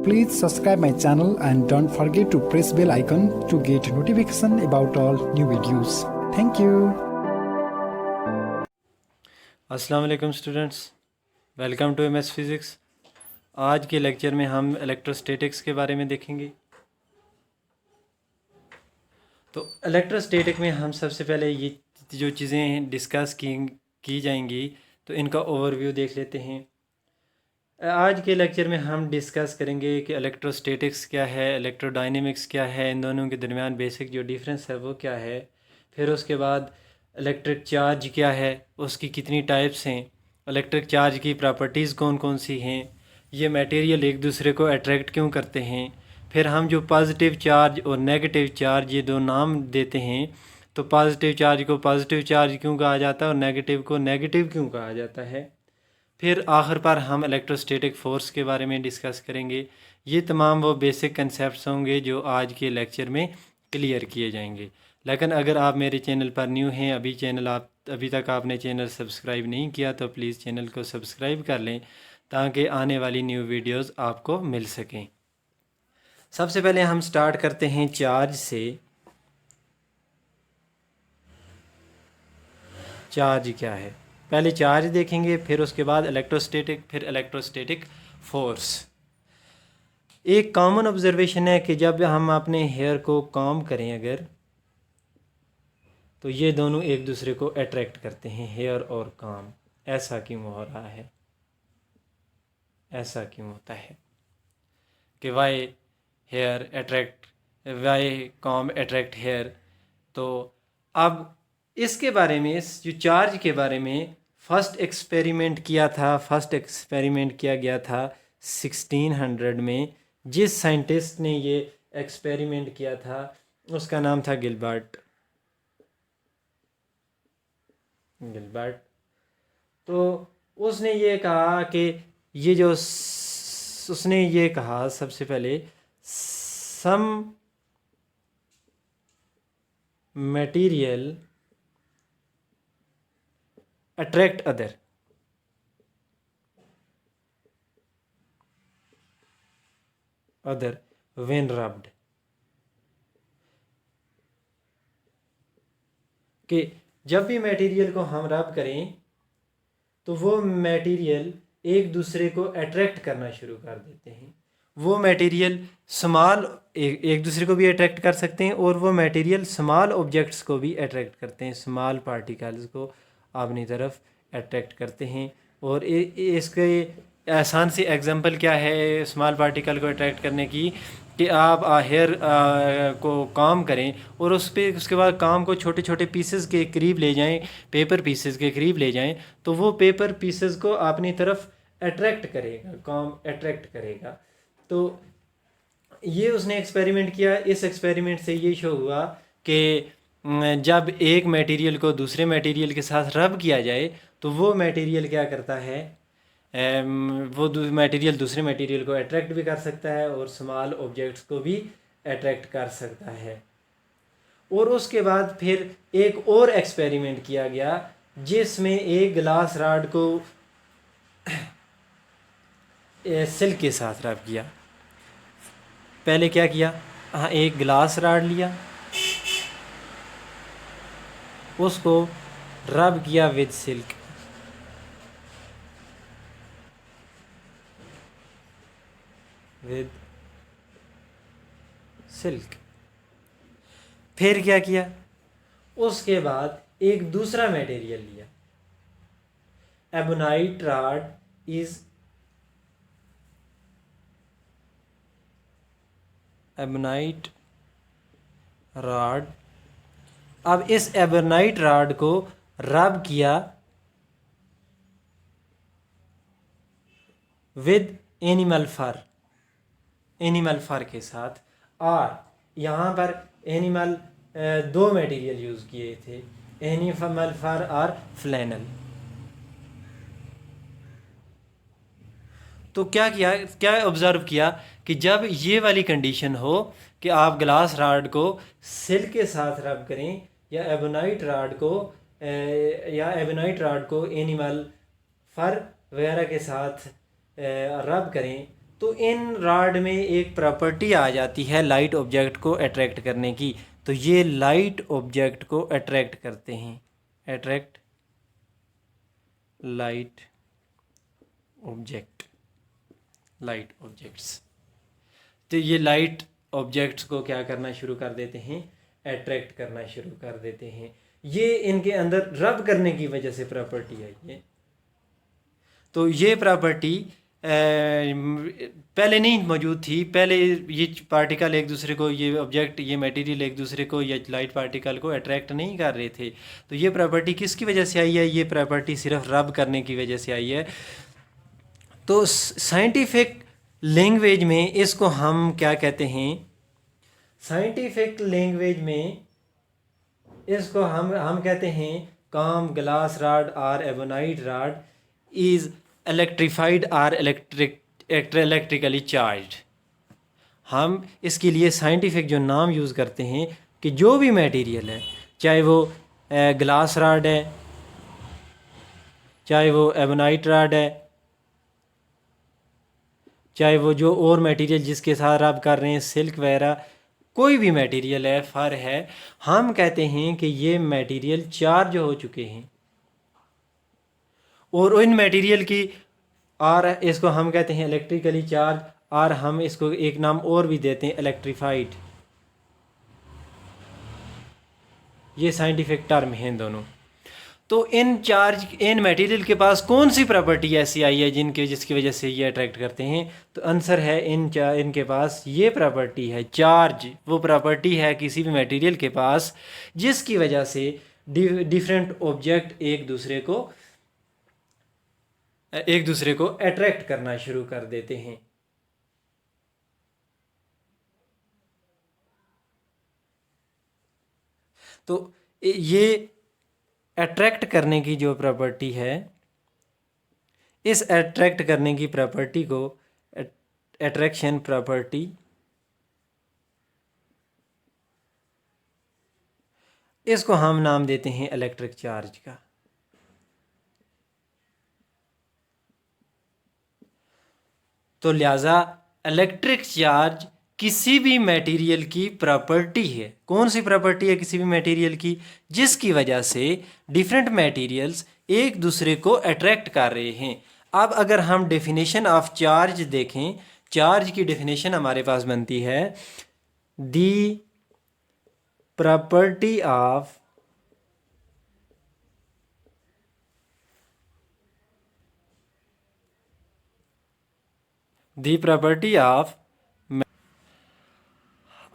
please subscribe my channel and don't forget to press bell icon to get notification about all new videos. Thank you. अस्सलाम वालेकुम students, welcome to MS physics. आज के lecture में हम electrostatics के बारे में देखेंगे। तो इलेक्ट्रोस्टैटिक में हम सबसे पहले ये जो चीज़ें डिस्कस की जाएंगी तो इनका ओवरव्यू देख लेते हैं। आज के लेक्चर में हम डिस्कस करेंगे कि इलेक्ट्रोस्टैटिक्स क्या है, इलेक्ट्रोडायनेमिक्स क्या है, इन दोनों के दरमियान बेसिक जो डिफरेंस है वो क्या है। फिर उसके बाद इलेक्ट्रिक चार्ज क्या है, उसकी कितनी टाइप्स हैं, इलेक्ट्रिक चार्ज की प्रॉपर्टीज़ कौन कौन सी हैं, ये मटेरियल एक दूसरे को अट्रैक्ट क्यों करते हैं। फिर हम जो पॉजिटिव चार्ज और नेगेटिव चार्ज ये दो नाम देते हैं, तो पॉजिटिव चार्ज को पॉजिटिव चार्ज क्यों कहा जाता है और नेगेटिव को नेगेटिव क्यों कहा जाता है। फिर आखिर पर हम इलेक्ट्रोस्टैटिक फ़ोर्स के बारे में डिस्कस करेंगे। ये तमाम वो बेसिक कंसेप्ट्स होंगे जो आज के लेक्चर में क्लियर किए जाएंगे। लेकिन अगर आप मेरे चैनल पर न्यू हैं, अभी तक आपने चैनल सब्सक्राइब नहीं किया, तो प्लीज़ चैनल को सब्सक्राइब कर लें ताकि आने वाली न्यू वीडियोस आपको मिल सकें। सबसे पहले हम स्टार्ट करते हैं चार्ज से। चार्ज क्या है, पहले चार्ज देखेंगे, फिर उसके बाद इलेक्ट्रोस्टैटिक, फिर इलेक्ट्रोस्टैटिक फोर्स। एक कॉमन ऑब्जर्वेशन है कि जब हम अपने हेयर को कॉम्ब करें अगर, तो ये दोनों एक दूसरे को अट्रैक्ट करते हैं, हेयर और कॉम्ब। ऐसा क्यों हो रहा है, ऐसा क्यों होता है कि why hair attract, why comb attract hair. तो अब इसके बारे में, इस जो चार्ज के बारे में फर्स्ट एक्सपेरिमेंट किया गया था 1600 में। जिस साइंटिस्ट ने ये एक्सपेरिमेंट किया था उसका नाम था गिलबर्ट। तो उसने ये कहा कि उसने ये कहा सबसे पहले, some material attract other when rubbed, कि जब भी मटेरियल को हम रब करें तो वो मटेरियल एक दूसरे को अट्रैक्ट करना शुरू कर देते हैं। वो मटेरियल एक दूसरे को भी अट्रैक्ट कर सकते हैं और वो मटेरियल स्मॉल ऑब्जेक्ट्स को भी अट्रैक्ट करते हैं, स्मॉल पार्टिकल्स को अपनी तरफ अट्रैक्ट करते हैं। और इसके आसान सी एग्जांपल क्या है स्मॉल पार्टिकल को अट्रैक्ट करने की, कि आप हेयर को काम करें और उसके बाद काम को छोटे छोटे पीसेस के करीब ले जाएं, पेपर पीसेस के करीब ले जाएं, तो वो पेपर पीसेस को अपनी तरफ अट्रैक्ट करेगा, काम अट्रैक्ट करेगा। तो ये उसने एक्सपेरिमेंट किया। इस एक्सपेरिमेंट से ये शो हुआ कि जब एक मटेरियल को दूसरे मटेरियल के साथ रब किया जाए तो वो मटेरियल क्या करता है, वो मटेरियल दूसरे मटेरियल को अट्रैक्ट भी कर सकता है और स्मॉल ऑब्जेक्ट्स को भी अट्रैक्ट कर सकता है। और उसके बाद फिर एक और एक्सपेरिमेंट किया गया जिसमें एक ग्लास रॉड को सिल्क के साथ रब किया। पहले क्या किया, हाँ, एक ग्लास रॉड लिया, उसको रब किया विद सिल्क, फिर क्या किया, उसके बाद एक दूसरा मटेरियल लिया, एबोनाइट रॉड। अब इस एबोनाइट रॉड को रब किया विद एनिमल फर के साथ। और यहाँ पर दो मटेरियल यूज़ किए थे, एनिमल फर और फ्लैनल। तो क्या ऑब्ज़र्व किया कि जब ये वाली कंडीशन हो कि आप ग्लास रॉड को सिल्क के साथ रब करें या एबोनाइट रॉड को एनिमल फर वगैरह के साथ रब करें, तो इन रॉड में एक प्रॉपर्टी आ जाती है लाइट ऑब्जेक्ट को अट्रैक्ट करने की। तो ये लाइट ऑब्जेक्ट को अट्रैक्ट करते हैं, attract light object, light objects. तो ये लाइट ऑब्जेक्ट्स को क्या करना शुरू कर देते हैं, अट्रैक्ट करना शुरू कर देते हैं। ये इनके अंदर रब करने की वजह से प्रॉपर्टी है ये। तो ये प्रॉपर्टी पहले नहीं मौजूद थी। पहले ये पार्टिकल एक दूसरे को, ये ऑब्जेक्ट, ये मटेरियल एक दूसरे को, ये लाइट पार्टिकल को अट्रैक्ट नहीं कर रहे थे। तो ये प्रॉपर्टी किसकी वजह से आई है, ये प्रॉपर्टी सिर्फ रब करने की वजह से आई है। तो साइंटिफिक लैंग्वेज में इसको हम क्या कहते हैं, साइंटिफिक लैंग्वेज में इसको हम कहते हैं काम ग्लास रॉड और एबोनाइट रॉड इज़ इलेक्ट्रीफाइड और इलेक्ट्रिकली चार्ज। हम इसके लिए साइंटिफिक जो नाम यूज़ करते हैं कि जो भी मटेरियल है, चाहे वो ग्लास रॉड है, चाहे वो एबोनाइट रॉड है, चाहे वो जो और मटेरियल जिसके साथ आप कर रहे हैं, सिल्क वगैरह, कोई भी मटेरियल है, फर है, हम कहते हैं कि ये मटेरियल चार्ज हो चुके हैं। और इन मटेरियल की, और इसको हम कहते हैं इलेक्ट्रिकली चार्ज, और हम इसको एक नाम और भी देते हैं इलेक्ट्रीफाइड। ये साइंटिफिक टर्म हैं दोनों। तो इन मटेरियल के पास कौन सी प्रॉपर्टी ऐसी आई है जिसकी वजह से ये अट्रैक्ट करते हैं? तो आंसर है इनके पास ये प्रॉपर्टी है, चार्ज। वो प्रॉपर्टी है किसी भी मटेरियल के पास जिसकी वजह से डिफरेंट ऑब्जेक्ट एक दूसरे को अट्रैक्ट करना शुरू कर देते हैं। तो ये अट्रैक्ट करने की जो प्रॉपर्टी है, इस अट्रैक्ट करने की प्रॉपर्टी को अट्रैक्शन प्रॉपर्टी, इसको हम नाम देते हैं इलेक्ट्रिक चार्ज का। तो लिहाजा इलेक्ट्रिक चार्ज किसी भी मटेरियल की प्रॉपर्टी है। कौन सी प्रॉपर्टी है किसी भी मटेरियल की? जिसकी वजह से डिफरेंट मटेरियल्स एक दूसरे को अट्रैक्ट कर रहे हैं। अब अगर हम डेफिनेशन ऑफ चार्ज देखें, चार्ज की डेफिनेशन हमारे पास बनती है दी प्रॉपर्टी ऑफ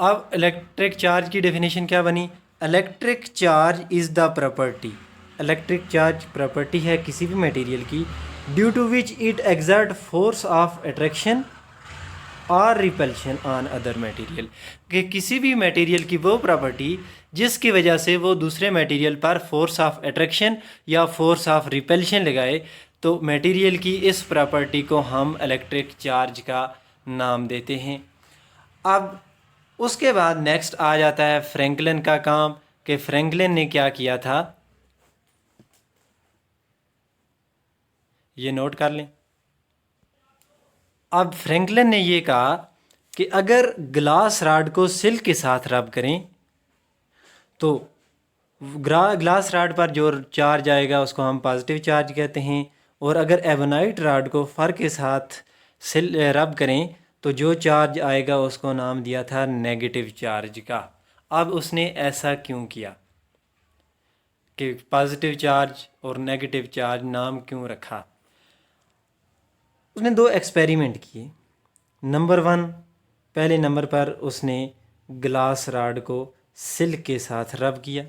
अब इलेक्ट्रिक चार्ज की डेफिनेशन क्या बनी? Electric charge is the property, electric charge property है किसी भी मटेरियल की due to which it exert force of attraction और रिपल्शन ऑन अदर मटेरियल। कि किसी भी मटेरियल की वो प्रॉपर्टी जिसकी वजह से वो दूसरे मटेरियल पर फोर्स ऑफ अट्रैक्शन या फोर्स ऑफ रिपल्शन लगाए, तो मटेरियल की इस प्रॉपर्टी को हम इलेक्ट्रिक चार्ज का नाम देते हैं। अब उसके बाद नेक्स्ट आ जाता है फ्रैंकलिन का काम, कि फ्रैंकलिन ने क्या किया था, ये नोट कर लें। अब फ्रैंकलिन ने ये कहा कि अगर ग्लास रॉड को सिल्क के साथ रब करें तो ग्लास रॉड पर जो चार्ज आएगा उसको हम पॉजिटिव चार्ज कहते हैं, और अगर एबोनाइट रॉड को फर के साथ रब करें तो जो चार्ज आएगा उसको नाम दिया था नेगेटिव चार्ज का। अब उसने ऐसा क्यों किया कि पॉजिटिव चार्ज और नेगेटिव चार्ज नाम क्यों रखा? उसने दो एक्सपेरिमेंट किए। नंबर 1, पहले नंबर पर उसने ग्लास रॉड को सिल्क के साथ रब किया।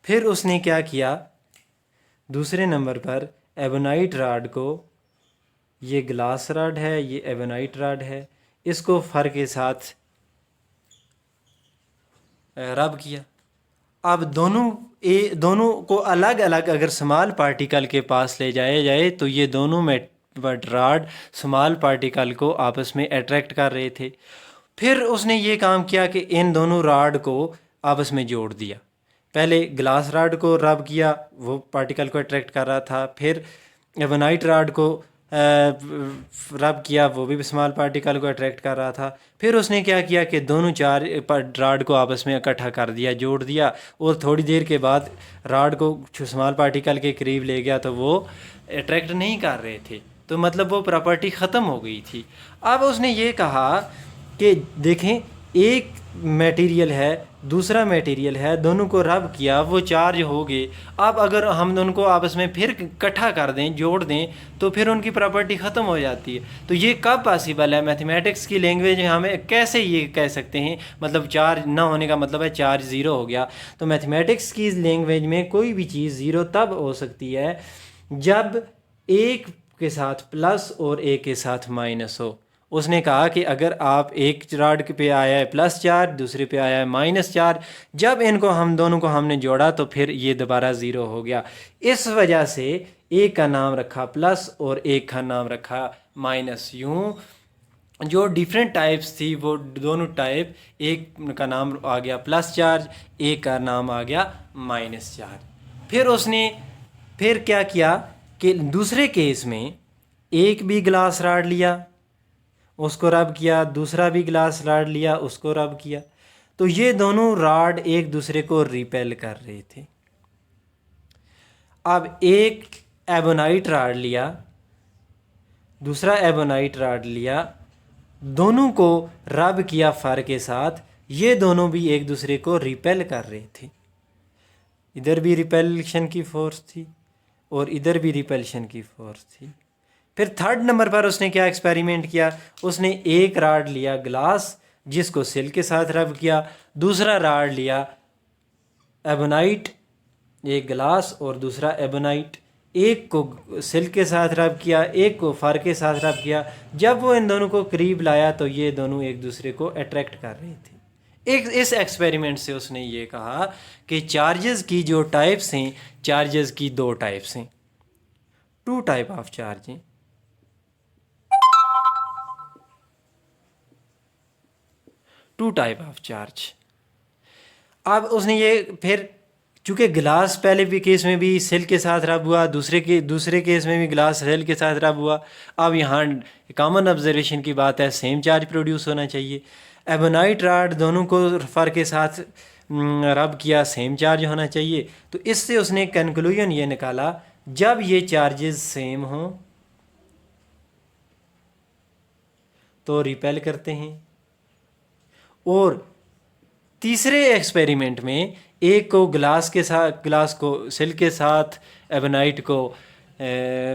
फिर उसने क्या किया, दूसरे नंबर पर एबोनाइट रॉड को, ये ग्लास रॉड है, ये एबोनाइट रॉड है, इसको फर के साथ रब किया। अब दोनों को अलग अलग अगर स्मॉल पार्टिकल के पास ले जाए तो ये दोनों में रॉड स्मॉल पार्टिकल को आपस में अट्रैक्ट कर रहे थे। फिर उसने ये काम किया कि इन दोनों रॉड को आपस में जोड़ दिया। पहले ग्लास रॉड को रब किया, वो पार्टिकल को अट्रैक्ट कर रहा था। फिर एबोनाइट रॉड को रब किया, वो भी स्मॉल पार्टिकल को अट्रैक्ट कर रहा था। फिर उसने क्या किया कि दोनों चार राड को आपस में इकट्ठा कर दिया, जोड़ दिया, और थोड़ी देर के बाद राड को स्मॉल पार्टिकल के करीब ले गया तो वो अट्रैक्ट नहीं कर रहे थे, तो मतलब वो प्रॉपर्टी ख़त्म हो गई थी। अब उसने ये कहा कि देखें, एक मटेरियल है, दूसरा मटेरियल है, दोनों को रब किया, वो चार्ज हो गए। अब अगर हम दोनों को आपस में फिर इकट्ठा कर दें, जोड़ दें, तो फिर उनकी प्रॉपर्टी ख़त्म हो जाती है। तो ये कब पॉसिबल है? मैथमेटिक्स की लैंग्वेज में हमें कैसे ये कह सकते हैं, मतलब चार्ज ना होने का मतलब है चार्ज ज़ीरो हो गया। तो मैथमेटिक्स की लैंग्वेज में कोई भी चीज़ ज़ीरो तब हो सकती है जब एक के साथ प्लस और एक के साथ माइनस हो। उसने कहा कि अगर आप एक राड पे आया है प्लस चार्ज, दूसरे पे आया है माइनस चार्ज, जब इनको हम दोनों को हमने जोड़ा तो फिर ये दोबारा ज़ीरो हो गया। इस वजह से एक का नाम रखा प्लस और एक का नाम रखा माइनस। यूँ जो डिफरेंट टाइप्स थी वो दोनों टाइप, एक का नाम आ गया प्लस चार्ज, एक का नाम आ गया माइनस चार्ज। फिर उसने फिर क्या किया कि दूसरे केस में एक भी ग्लास राड लिया, उसको रब किया, दूसरा भी ग्लास राड लिया, उसको रब किया, तो ये दोनों राड एक दूसरे को रिपेल कर रहे थे। अब एक एबोनाइट राड लिया, दूसरा एबोनाइट राड लिया, दोनों को रब किया फर के साथ, ये दोनों भी एक दूसरे को रिपेल कर रहे थे। इधर भी रिपेल्शन की फोर्स थी और इधर भी रिपेल्शन की फोर्स थी। फिर थर्ड नंबर पर उसने क्या एक्सपेरिमेंट किया? उसने एक राड लिया ग्लास, जिसको सिल के साथ रब किया, दूसरा राड लिया एबोनाइट, एक ग्लास और दूसरा एबोनाइट, एक को सिल के साथ रब किया, एक को फर के साथ रब किया। जब वो इन दोनों को करीब लाया तो ये दोनों एक दूसरे को अट्रैक्ट कर रहे थे। इस एक्सपेरिमेंट से उसने ये कहा कि चार्जेस की जो टाइप्स हैं, चार्जेस की दो टाइप्स हैं, टू टाइप ऑफ चार्ज हैं। Two type of charge. अब उसने ये फिर चूँकि ग्लास पहले भी केस में भी सेल के साथ रब हुआ, दूसरे केस में भी ग्लास सेल के साथ रब हुआ। अब यहाँ कॉमन ऑब्जर्वेशन की बात है, सेम चार्ज प्रोड्यूस होना चाहिए। एबोनाइट राड दोनों को फर के साथ रब किया, सेम चार्ज होना चाहिए। तो इससे उसने कंक्लूजन ये निकाला, जब ये चार्जेस सेम हों तो रिपेल करते हैं। और तीसरे एक्सपेरिमेंट में एक को ग्लास को सिल के साथ, एबोनाइट को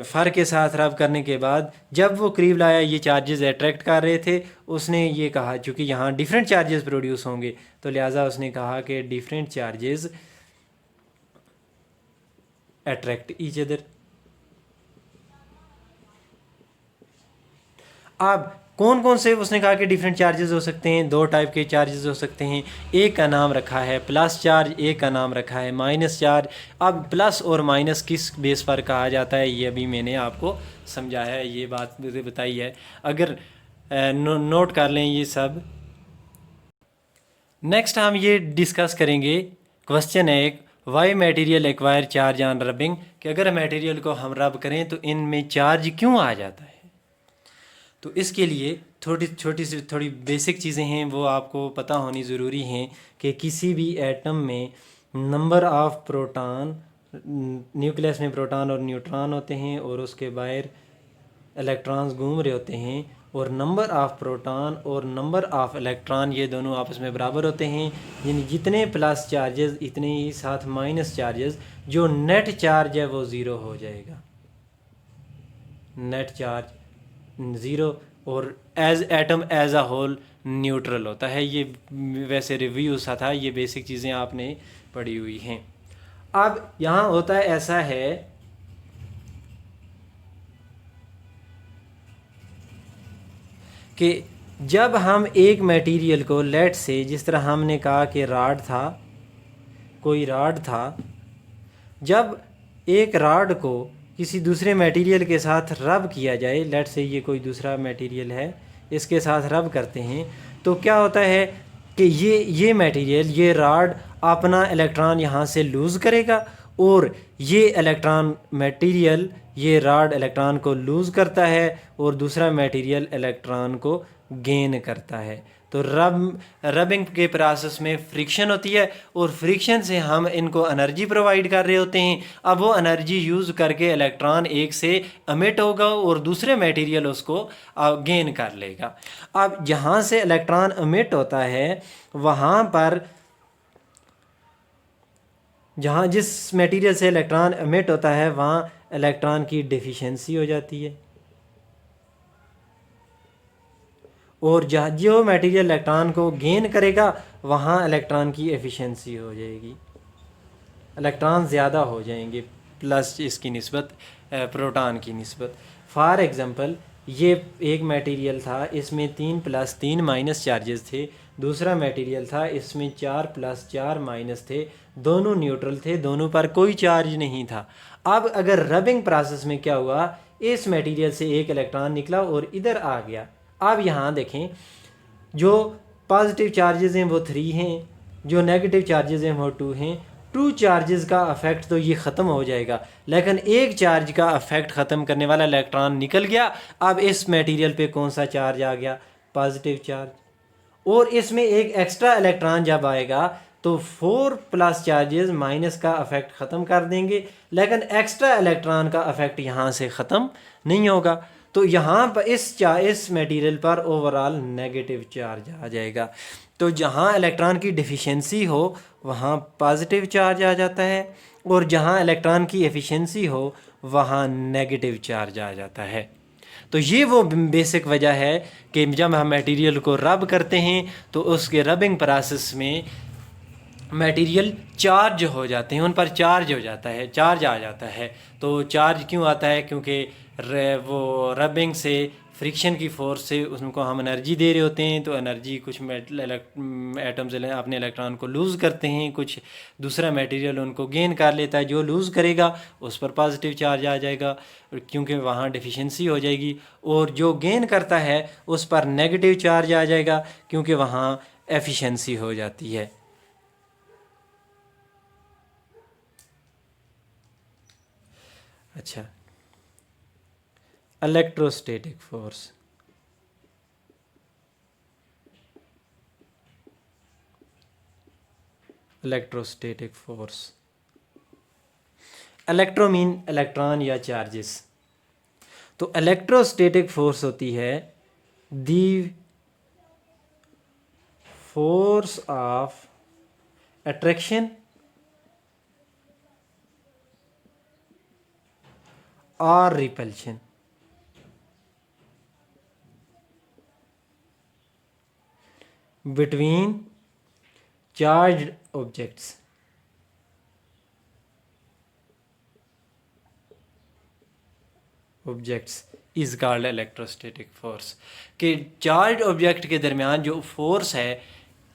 फर के साथ रब करने के बाद जब वो करीब लाया, ये चार्जेस अट्रैक्ट कर रहे थे। उसने ये कहा चूँकि यहाँ डिफरेंट चार्जेस प्रोड्यूस होंगे, तो लिहाजा उसने कहा कि different charges attract each other. अब कौन कौन से उसने कहा कि डिफरेंट चार्जेस हो सकते हैं? दो टाइप के चार्जेस हो सकते हैं। एक का नाम रखा है प्लस चार्ज, एक का नाम रखा है माइनस चार्ज। अब प्लस और माइनस किस बेस पर कहा जाता है ये अभी मैंने आपको समझाया है, ये बात मुझे बताई है। अगर नोट कर लें ये सब। नेक्स्ट हम ये डिस्कस करेंगे, क्वेश्चन है एक, why material acquire charge on rubbing, कि अगर मटेरियल को हम रब करें तो इनमें चार्ज क्यों आ जाता है। तो इसके लिए थोड़ी बेसिक चीज़ें हैं वो आपको पता होनी ज़रूरी हैं कि किसी भी एटम में नंबर ऑफ़ प्रोटॉन, न्यूक्लियस में प्रोटॉन और न्यूट्रॉन होते हैं और उसके बाहर इलेक्ट्रॉन्स घूम रहे होते हैं, और नंबर ऑफ़ प्रोटॉन और नंबर ऑफ़ इलेक्ट्रॉन ये दोनों आपस में बराबर होते हैं। यानी जितने प्लस चार्जेस इतने ही साथ माइनस चार्जेस, जो नेट चार्ज है वो ज़ीरो हो जाएगा, नेट चार्ज ज़ीरो, और as atom as a whole neutral होता है। ये वैसे रिव्यू सा था, ये बेसिक चीज़ें आपने पढ़ी हुई हैं। अब यहाँ होता है ऐसा है कि जब हम एक मटेरियल को, लेट से जिस तरह हमने कहा कि राड था, कोई राड था, जब एक राड को किसी दूसरे मटेरियल के साथ रब किया जाए, लेट से ये कोई दूसरा मटेरियल है, इसके साथ रब करते हैं, तो क्या होता है कि ये मटेरियल, ये राड अपना इलेक्ट्रॉन यहाँ से लूज़ करेगा और ये इलेक्ट्रॉन मटेरियल, ये रॉड इलेक्ट्रॉन को लूज़ करता है और दूसरा मटेरियल इलेक्ट्रॉन को गेन करता है। तो रबिंग के प्रोसेस में फ्रिक्शन होती है और फ्रिक्शन से हम इनको एनर्जी प्रोवाइड कर रहे होते हैं। अब वो एनर्जी यूज़ करके इलेक्ट्रॉन एक से एमिट होगा और दूसरे मटेरियल उसको गेन कर लेगा। अब जहाँ से इलेक्ट्रॉन एमिट होता है वहाँ पर, जहाँ जिस मटेरियल से इलेक्ट्रॉन एमिट होता है वहाँ इलेक्ट्रॉन की डिफिशिएंसी हो जाती है, और जहाँ जो मटेरियल इलेक्ट्रॉन को गेन करेगा वहाँ इलेक्ट्रॉन की एफिशिएंसी हो जाएगी, इलेक्ट्रॉन ज़्यादा हो जाएंगे प्लस इसकी निस्बत प्रोटॉन की निस्बत। फॉर एग्ज़ाम्पल ये एक मटेरियल था, इसमें 3 + 3 चार्जेस थे। दूसरा मटेरियल था, इसमें 4 + 4 थे। दोनों न्यूट्रल थे, दोनों पर कोई चार्ज नहीं था। अब अगर रबिंग प्रोसेस में क्या हुआ, इस मटेरियल से एक इलेक्ट्रॉन निकला और इधर आ गया। अब यहाँ देखें, जो पॉजिटिव चार्जेस हैं वो 3 हैं, जो नेगेटिव चार्जेस हैं वो 2 हैं। 2 चार्जेस का अफेक्ट तो ये ख़त्म हो जाएगा, लेकिन एक चार्ज का अफेक्ट ख़त्म करने वाला इलेक्ट्रॉन निकल गया। अब इस मटेरियल पे कौन सा चार्ज आ गया, पॉजिटिव चार्ज, और इसमें एक एक्स्ट्रा इलेक्ट्रॉन जब आएगा तो 4 प्लस चार्जेस माइनस का अफेक्ट ख़त्म कर देंगे, लेकिन एक्स्ट्रा इलेक्ट्रॉन का अफेक्ट यहाँ से ख़त्म नहीं होगा। तो यहाँ पर इस मटेरियल पर ओवरऑल नेगेटिव चार्ज आ जाएगा। तो जहाँ इलेक्ट्रॉन की डिफिशिएंसी हो वहाँ पॉजिटिव चार्ज आ जाता है, और जहाँ इलेक्ट्रॉन की एफिशिएंसी हो वहाँ नेगेटिव चार्ज आ जाता है। तो ये वो बेसिक वजह है कि जब हम मटेरियल को रब करते हैं तो उसके रबिंग प्रोसेस में मटेरियल चार्ज हो जाते हैं, उन पर चार्ज हो जाता है, चार्ज आ जाता है। तो चार्ज क्यों आता है, क्योंकि वो रबिंग से, फ्रिक्शन की फोर्स से उनको हम एनर्जी दे रहे होते हैं। तो एनर्जी कुछ एटम्स अपने इलेक्ट्रॉन को लूज़ करते हैं, कुछ दूसरा मटेरियल उनको गेन कर लेता है। जो लूज़ करेगा उस पर पॉजिटिव चार्ज आ जाएगा क्योंकि वहाँ डिफिशिएंसी हो जाएगी, और जो गेन करता है उस पर नेगेटिव चार्ज आ जाएगा क्योंकि वहाँ एफिशिएंसी हो जाती है। अच्छा, electrostatic force. Electrostatic force, electro mean electron या चार्जेस। तो इलेक्ट्रोस्टैटिक फोर्स होती है दी फोर्स ऑफ अट्रैक्शन और repulsion between charged objects is called electrostatic force। कि चार्ज ऑब्जेक्ट के दरमियान जो फोर्स है,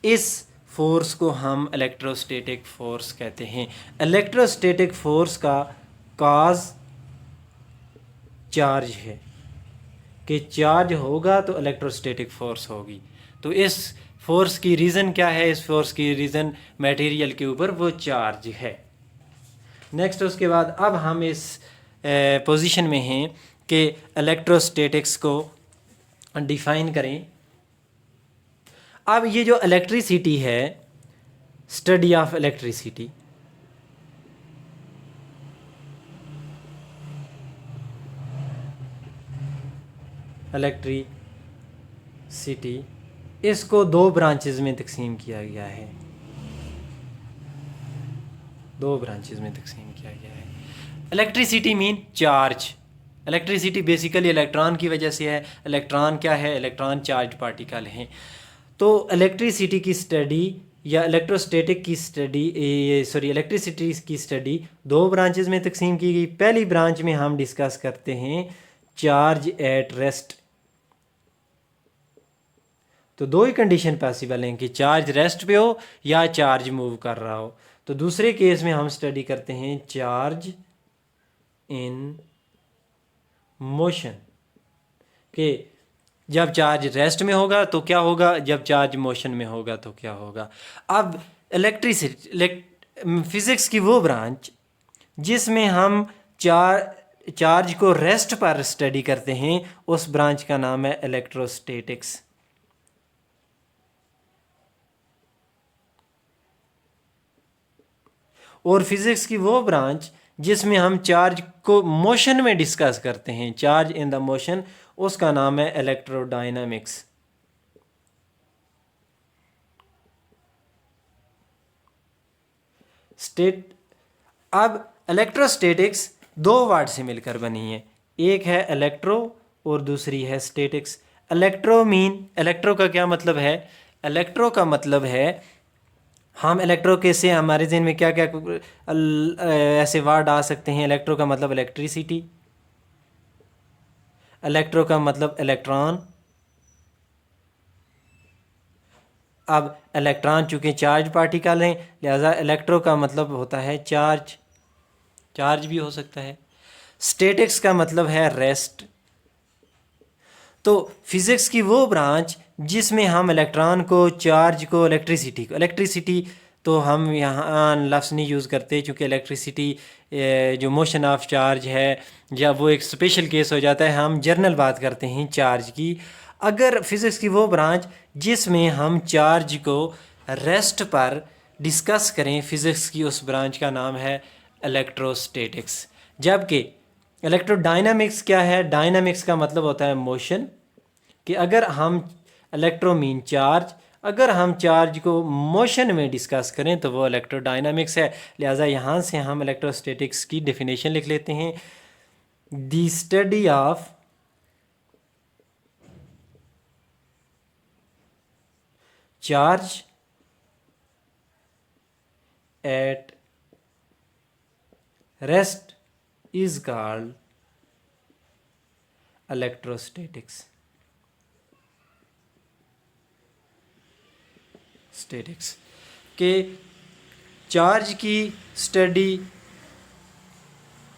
इस फोर्स को हम इलेक्ट्रोस्टैटिक फोर्स कहते हैं। इलेक्ट्रोस्टैटिक फोर्स का काज चार्ज है, कि चार्ज होगा तो इलेक्ट्रोस्टैटिक फोर्स होगी। तो इस फोर्स की रीज़न क्या है, इस फोर्स की रीज़न मटेरियल के ऊपर वो चार्ज है। नेक्स्ट उसके बाद अब हम इस पोजीशन में हैं कि इलेक्ट्रोस्टैटिक्स को डिफ़ाइन करें। अब ये जो इलेक्ट्रिसिटी है, स्टडी ऑफ इलेक्ट्रिसिटी, इलेक्ट्रिसिटी, इसको 2 ब्रांचेस में तकसीम किया गया है। 2 ब्रांचेस में तकसीम किया गया है। Electricity mean charge. Electricity basically electron की वजह से है। इलेक्ट्रॉन क्या है, इलेक्ट्रॉन चार्ज पार्टिकल हैं। तो इलेक्ट्रिसिटी की स्टडी या इलेक्ट्रोस्टैटिक की स्टडी, इलेक्ट्रिसिटी की स्टडी 2 ब्रांचेस में तकसीम की गई। पहली ब्रांच में हम डिस्कस करते हैं चार्ज एट रेस्ट। तो 2 ही कंडीशन पॉसिबल हैं कि चार्ज रेस्ट पे हो या चार्ज मूव कर रहा हो। तो दूसरे केस में हम स्टडी करते हैं चार्ज इन मोशन, कि जब चार्ज रेस्ट में होगा तो क्या होगा, जब चार्ज मोशन में होगा तो क्या होगा। अब फिज़िक्स की वो ब्रांच जिसमें हम चार्ज को रेस्ट पर स्टडी करते हैं, उस ब्रांच का नाम है इलेक्ट्रोस्टैटिक्स। और फिजिक्स की वो ब्रांच जिसमें हम चार्ज को मोशन में डिस्कस करते हैं, चार्ज इन द मोशन, उसका नाम है इलेक्ट्रोडायनामिक्स। अब इलेक्ट्रोस्टैटिक्स दो वर्ड से मिलकर बनी है, एक है इलेक्ट्रो और दूसरी है स्टैटिक्स। इलेक्ट्रो का क्या मतलब है? इलेक्ट्रो का मतलब है, हम इलेक्ट्रो के से हमारे जहन में क्या क्या ऐसे वर्ड आ सकते हैं। इलेक्ट्रो का मतलब इलेक्ट्रिसिटी, इलेक्ट्रो का मतलब इलेक्ट्रॉन। अब इलेक्ट्रॉन चूँकि चार्ज पार्टिकल हैं, लिहाजा इलेक्ट्रो का मतलब होता है चार्ज भी हो सकता है। स्टैटिक्स का मतलब है रेस्ट। तो फिज़िक्स की वो ब्रांच जिसमें हम इलेक्ट्रॉन को, चार्ज को, इलेक्ट्रिसिटी तो हम यहाँ लफ्ज़ नहीं यूज़ करते, क्योंकि इलेक्ट्रिसिटी जो मोशन ऑफ चार्ज है, या वो एक स्पेशल केस हो जाता है, हम जर्नल बात करते हैं चार्ज की। अगर फिज़िक्स की वो ब्रांच जिसमें हम चार्ज को रेस्ट पर डिस्कस करें, फिज़िक्स की उस ब्रांच का नाम है इलेक्ट्रोस्टैटिक्स। जबकि इलेक्ट्रोडायनामिक्स क्या है? डायनामिक्स का मतलब होता है मोशन, कि अगर हम इलेक्ट्रो मीन चार्ज, अगर हम चार्ज को मोशन में डिस्कस करें तो वो इलेक्ट्रोडायनामिक्स है। लिहाजा यहाँ से हम इलेक्ट्रोस्टैटिक्स की डेफिनेशन लिख लेते हैं, the study of charge at rest is called electrostatics। के चार्ज की स्टडी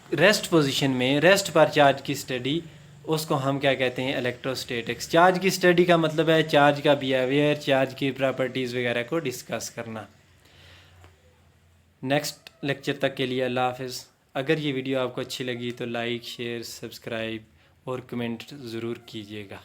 रेस्ट पोजीशन में, रेस्ट पर चार्ज की स्टडी, उसको हम क्या कहते हैं? इलेक्ट्रोस्टैटिक्स। चार्ज की स्टडी का मतलब है चार्ज का बिहेवियर, चार्ज की प्रॉपर्टीज़ वगैरह को डिस्कस करना। नेक्स्ट लेक्चर तक के लिए अल्लाह हाफ़िज़। अगर ये वीडियो आपको अच्छी लगी तो लाइक, शेयर, सब्सक्राइब और कमेंट ज़रूर कीजिएगा।